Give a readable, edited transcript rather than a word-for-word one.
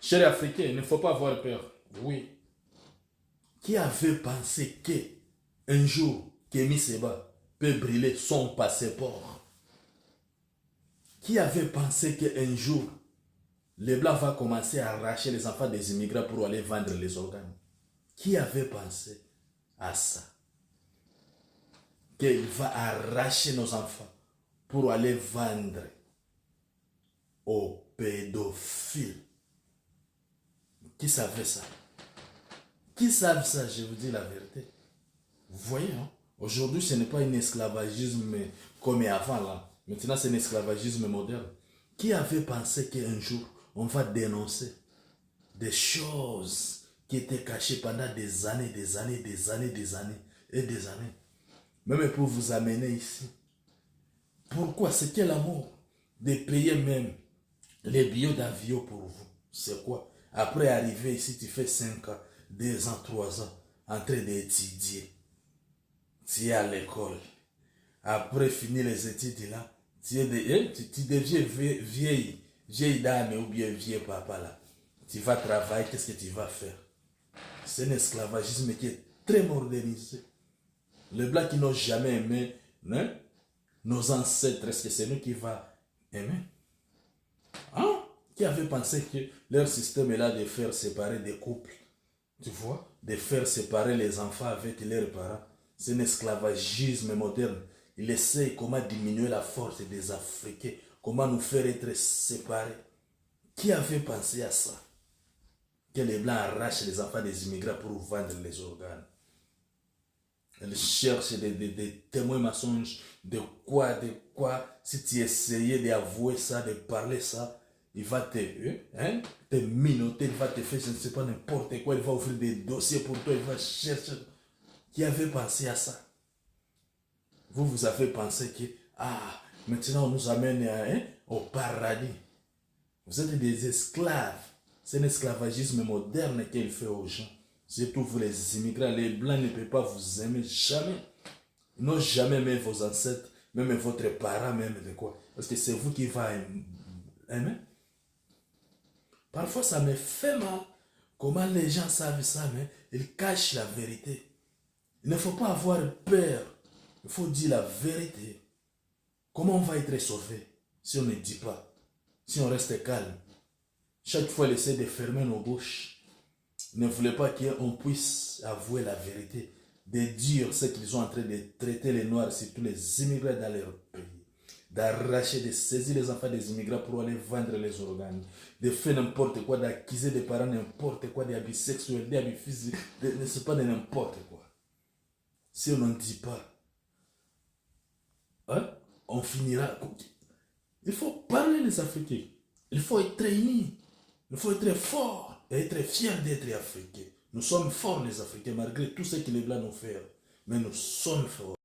Chers Africains, il ne faut pas avoir peur. Oui. Qui avait pensé qu'un jour, Kémy Seba peut brûler son passeport? Qui avait pensé qu'un jour, les Blancs vont commencer à arracher les enfants des immigrants pour aller vendre les organes? Qui avait pensé à ça? Qu'il va arracher nos enfants pour aller vendre aux pédophiles? Qui savait ça? Qui savent ça? Je vous dis la vérité. Vous voyez, hein? Aujourd'hui, ce n'est pas un esclavagisme comme avant là. Maintenant, c'est un esclavagisme moderne. Qui avait pensé qu'un jour, on va dénoncer des choses qui étaient cachées pendant des années, des années, des années, des années et des années, même pour vous amener ici? Pourquoi? C'est quel amour de payer même les billets d'avion pour vous? C'est quoi? Après arriver ici, tu fais 5 ans, 2 ans, 3 ans, en train d'étudier. Tu es à l'école. Après finir les études là, tu deviens vieille dame ou bien vieux papa là. Tu vas travailler, qu'est-ce que tu vas faire? C'est un esclavagisme qui est très modernisé. Les Blancs qui n'ont jamais aimé, hein, nos ancêtres, est-ce que c'est nous qui va aimer? Hein? Qui avait pensé que leur système est là de faire séparer des couples? Tu vois? De faire séparer les enfants avec leurs parents. C'est un esclavagisme moderne. Il essaie comment diminuer la force des Africains, comment nous faire être séparés. Qui avait pensé à ça? Que les Blancs arrachent les enfants des immigrants pour vendre les organes. Ils cherchent des témoins mensonges. De quoi? Si tu essayais d'avouer ça, de parler ça, il va te minoter, il va te faire, je ne sais pas, n'importe quoi. Il va ouvrir des dossiers pour toi, il va chercher. Qui avait pensé à ça? Vous avez pensé que, maintenant on nous amène au paradis. Vous êtes des esclaves. C'est un esclavagisme moderne qu'il fait aux gens. Surtout vous les immigrants, les Blancs ne peuvent pas vous aimer jamais. Ils n'ont jamais aimé vos ancêtres, même votre parent, même de quoi. Parce que c'est vous qui va aimer. Parfois ça me fait mal. Comment les gens savent ça, mais ils cachent la vérité. Il ne faut pas avoir peur. Il faut dire la vérité. Comment on va être sauvé si on ne dit pas? Si on reste calme? Chaque fois, il essaie de fermer nos bouches. Il ne voulait pas qu'on puisse avouer la vérité, de dire ce qu'ils sont en train de traiter les Noirs, surtout les immigrants dans leur pays. D'arracher, de saisir les enfants des immigrants pour aller vendre les organes. De faire n'importe quoi, d'accuser des parents n'importe quoi, des abus sexuels, des abus physiques, ne sais pas de n'importe quoi. Si on n'en dit pas, hein, on finira. Il faut parler les Africains. Il faut être unis. Il faut être fort et être fier d'être Africain. Nous sommes forts les Africains malgré tout ce que les Blancs nous font. Mais nous sommes forts.